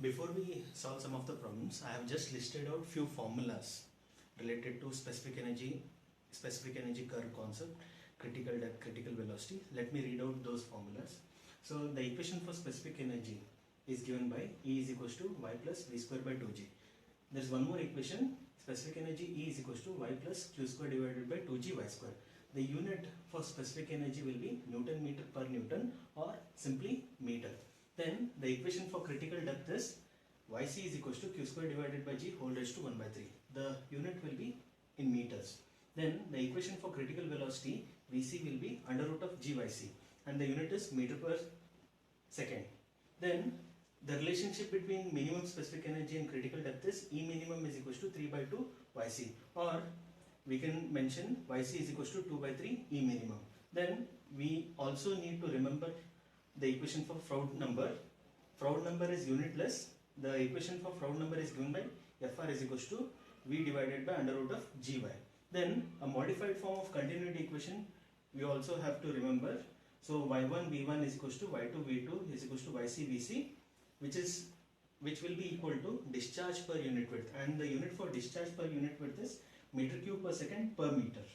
Before we solve some of the problems, I have just listed out few formulas related to specific energy curve concept, critical depth, critical velocity. Let me read out those formulas. So the equation for specific energy is given by E is equals to y plus v square by 2g. There's one more equation, specific energy E is equals to y plus q square divided by 2g y square. The unit for specific energy will be Newton meter per Newton or simply meter. Then the equation for critical depth is yc is equals to q square divided by g whole raised to 1 by 3. The unit will be in meters. Then the equation for critical velocity vc will be under root of gyc and the unit is meter per second. Then the relationship between minimum specific energy and critical depth is E minimum is equals to 3 by 2 yc, or we can mention yc is equals to 2 by 3 E minimum. Then we also need to remember the equation for Froude number. Froude number is unitless. The equation for Froude number is given by Fr is equals to V divided by under root of Gy. Then a modified form of continuity equation we also have to remember. So y1 v1 is equals to y2 v2 is equals to yc vc, which will be equal to discharge per unit width, and the unit for discharge per unit width is meter cube per second per meter.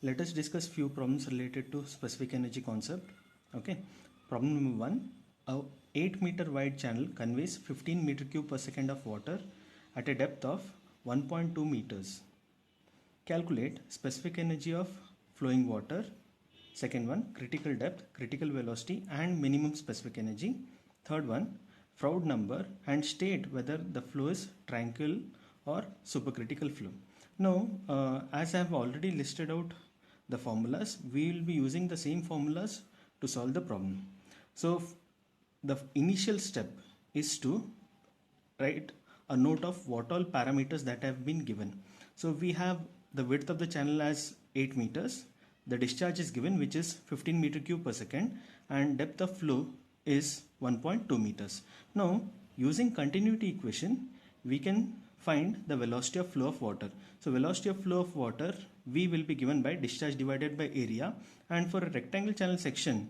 Let us discuss few problems related to specific energy concept. Okay, problem number 1. A 8 meter wide channel conveys 15 meter cube per second of water at a depth of 1.2 meters. Calculate specific energy of flowing water. Second one, critical depth, critical velocity and minimum specific energy. Third one, Froude number, and state whether the flow is tranquil or supercritical flow. Now, as I have already listed out the formulas, we will be using the same formulas to solve the problem. So the initial step is to write a note of what all parameters that have been given. So we have the width of the channel as 8 meters, the discharge is given which is 15 meter cube per second, and depth of flow is 1.2 meters. Now using continuity equation we can find the velocity of flow of water. So velocity of flow of water V will be given by discharge divided by area, and for a rectangle channel section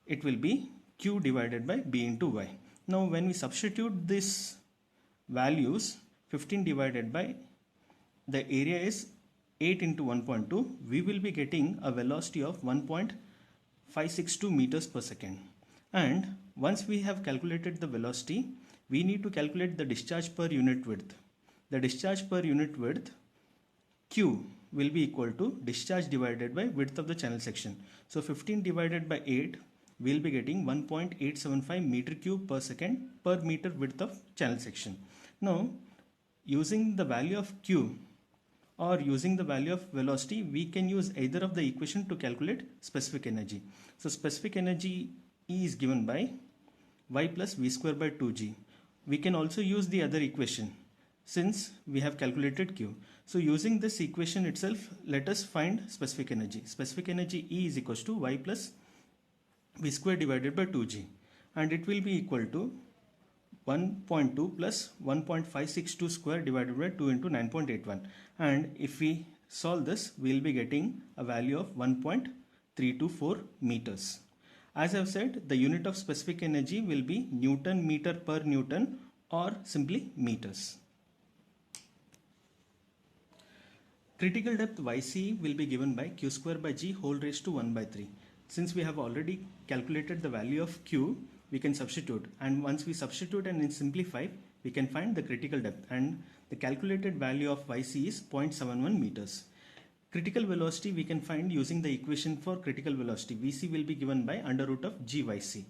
it will be Q divided by B into Y. Now when we substitute these values, 15 divided by the area is 8 into 1.2, we will be getting a velocity of 1.562 meters per second. And once we have calculated the velocity, we need to calculate the discharge per unit width. The discharge per unit width, Q, will be equal to discharge divided by width of the channel section. So 15 divided by 8, we will be getting 1.875 meter cube per second per meter width of channel section. Now using the value of Q or using the value of velocity, we can use either of the equation to calculate specific energy. So specific energy E is given by y plus v square by 2g. We can also use the other equation since we have calculated Q. So using this equation itself, let us find specific energy. Specific energy E is equals to y plus v square divided by 2g, and it will be equal to 1.2 plus 1.562 square divided by 2 into 9.81, and if we solve this we will be getting a value of 1.324 meters. As I have said, the unit of specific energy will be Newton meter per Newton or simply meters. Critical depth yc will be given by q square by g whole raised to 1 by 3. Since we have already calculated the value of q, we can substitute, and once we substitute and simplify, we can find the critical depth, and the calculated value of yc is 0.71 meters. Critical velocity we can find using the equation for critical velocity. Vc will be given by under root of gyc.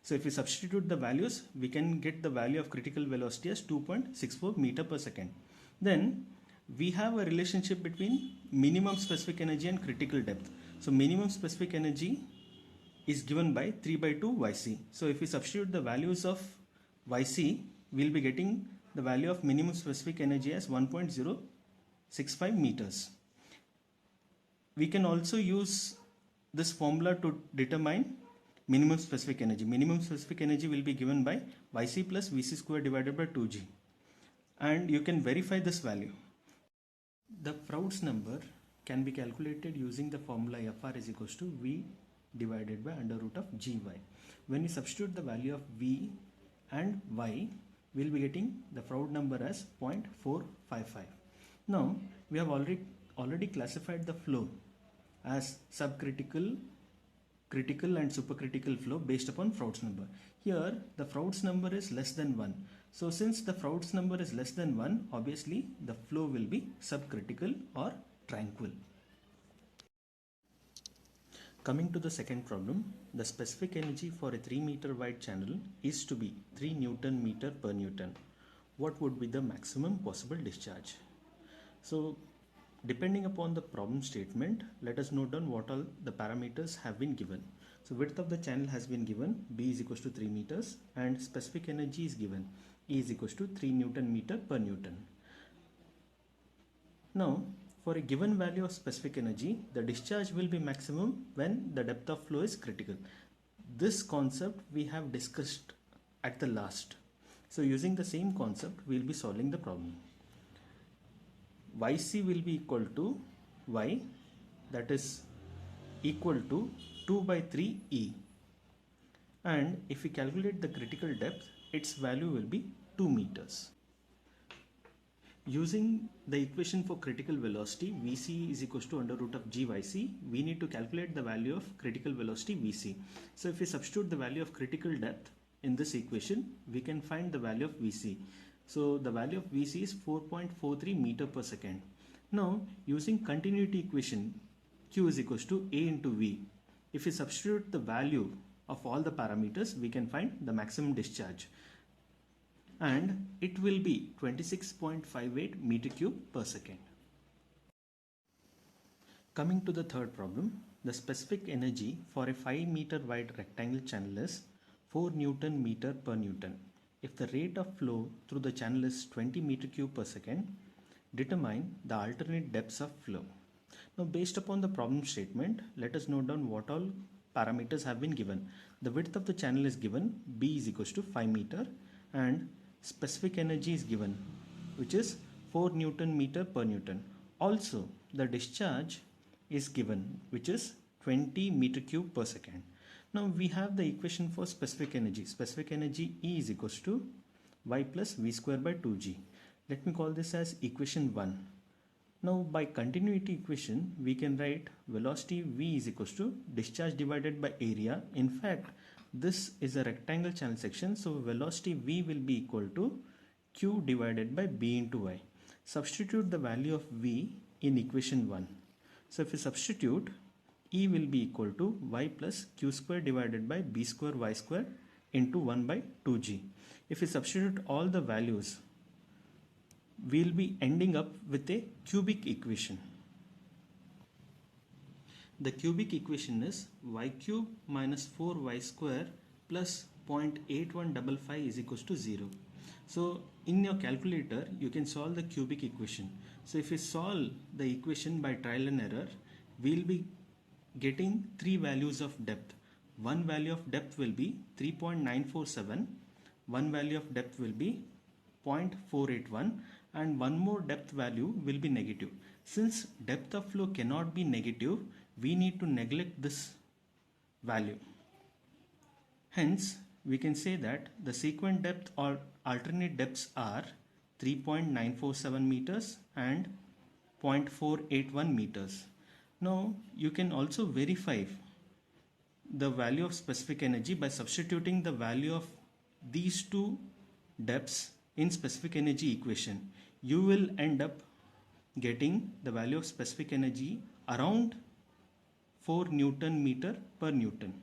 So if we substitute the values, we can get the value of critical velocity as 2.64 meter per second. Then we have a relationship between minimum specific energy and critical depth. So minimum specific energy is given by 3 by 2 yc. So if we substitute the values of yc, we will be getting the value of minimum specific energy as 1.065 meters. We can also use this formula to determine minimum specific energy. Minimum specific energy will be given by yc plus vc square divided by 2g, and you can verify this value. The Froude's number can be calculated using the formula Fr is equals to V divided by under root of gy. When we substitute the value of v and y, we'll be getting the Froude number as 0.455. Now we have already classified the flow as subcritical, critical and supercritical flow based upon Froude's number. Here the Froude's number is less than 1. So since the Froude's number is less than 1, obviously the flow will be subcritical or tranquil. Coming to the second problem, the specific energy for a 3 meter wide channel is to be 3 Newton meter per Newton. What would be the maximum possible discharge? So depending upon the problem statement, let us note down what all the parameters have been given. So width of the channel has been given, B is equals to 3 meters, and specific energy is given, E is equals to 3 Newton meter per Newton. Now for a given value of specific energy, the discharge will be maximum when the depth of flow is critical. This concept we have discussed at the last. So using the same concept, we will be solving the problem. Yc will be equal to y, that is equal to 2 by 3 E. And if we calculate the critical depth, its value will be 2 meters. Using the equation for critical velocity Vc is equals to under root of gyc, we need to calculate the value of critical velocity Vc. So if we substitute the value of critical depth in this equation, we can find the value of Vc. So the value of Vc is 4.43 meter per second. Now using continuity equation Q is equals to A into V, if we substitute the value of all the parameters, we can find the maximum discharge. And it will be 26.58 meter cube per second. Coming to the third problem, the specific energy for a 5 meter wide rectangle channel is 4 Newton meter per Newton. If the rate of flow through the channel is 20 meter cube per second, determine the alternate depths of flow. Now based upon the problem statement, let us note down what all parameters have been given. The width of the channel is given, B is equals to 5 meter, and specific energy is given, which is 4 Newton meter per Newton. Also the discharge is given, which is 20 meter cube per second. Now we have the equation for specific energy. Specific energy E is equals to y plus v square by 2g. Let me call this as equation 1. Now by continuity equation, we can write velocity v is equals to discharge divided by area. In fact, this is a rectangle channel section, so velocity v will be equal to q divided by b into y. Substitute the value of v in equation 1. So if we substitute, E will be equal to y plus q square divided by b square y square into 1 by 2g. If we substitute all the values, we'll be ending up with a cubic equation. The cubic equation is y cube minus 4y square plus 0.8155 is equals to 0. So in your calculator, you can solve the cubic equation. So if we solve the equation by trial and error, we'll be getting 3 values of depth. One value of depth will be 3.947, one value of depth will be 0.481, and one more depth value will be negative. Since depth of flow cannot be negative, we need to neglect this value. Hence, we can say that the sequent depth or alternate depths are 3.947 meters and 0.481 meters. Now, you can also verify the value of specific energy by substituting the value of these two depths in specific energy equation. You will end up getting the value of specific energy around 4 Newton meter per Newton.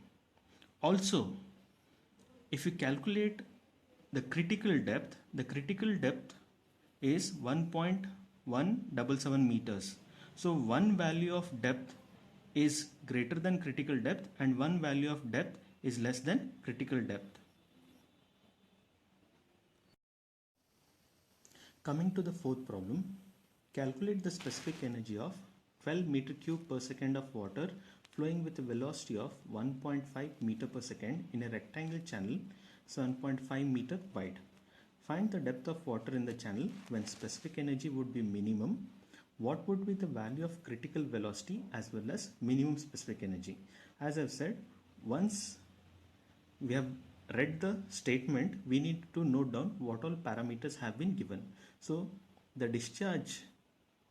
Also, if you calculate the critical depth is 1.177 meters. So one value of depth is greater than critical depth and one value of depth is less than critical depth. Coming to the fourth problem, calculate the specific energy of 12 meter cube per second of water flowing with a velocity of 1.5 meter per second in a rectangle channel 7.5 meter wide. Find the depth of water in the channel when specific energy would be minimum. what would be the value of critical velocity as well as minimum specific energy. As I've said, once we have read the statement, we need to note down what all parameters have been given. So the discharge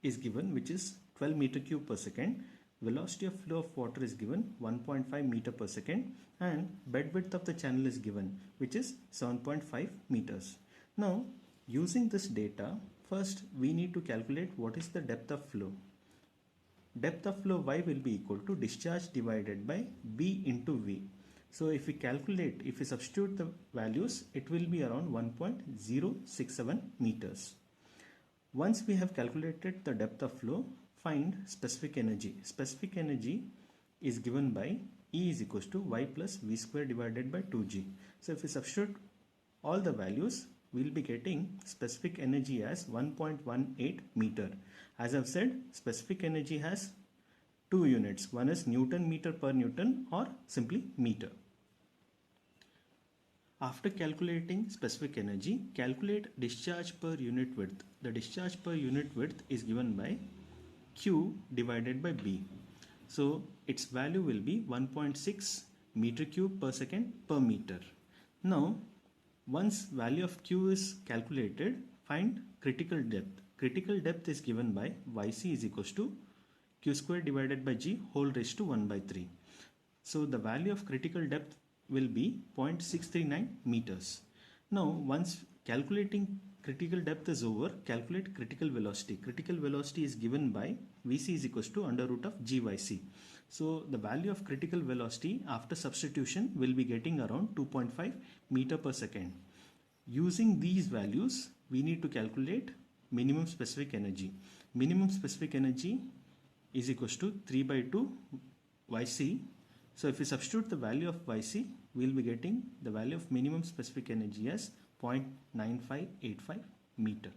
is given, which is 12 meter cube per second. Velocity of flow of water is given 1.5 meter per second, and bed width of the channel is given, which is 7.5 meters. Now using this data, first we need to calculate what is the depth of flow. Depth of flow y will be equal to discharge divided by b into v. So if we substitute the values, it will be around 1.067 meters. Once we have calculated the depth of flow, find specific energy. Specific energy is given by E is equals to y plus v square divided by 2g. So if we substitute all the values, we will be getting specific energy as 1.18 meter. As I've said, specific energy has two units. One is Newton meter per Newton, or simply meter. After calculating specific energy, calculate discharge per unit width. The discharge per unit width is given by Q divided by B. So its value will be 1.6 meter cube per second per meter. Now once value of Q is calculated, find critical depth. Critical depth is given by Yc is equals to Q square divided by G whole raised to 1 by 3. So the value of critical depth will be 0.639 meters. Now once calculating critical depth is over, calculate critical velocity. Critical velocity is given by Vc is equals to under root of Gyc. So the value of critical velocity after substitution will be getting around 2.5 meter per second. Using these values, we need to calculate minimum specific energy. Minimum specific energy is equals to 3 by 2 Yc. So if we substitute the value of Yc, we will be getting the value of minimum specific energy as 0.9585 meter.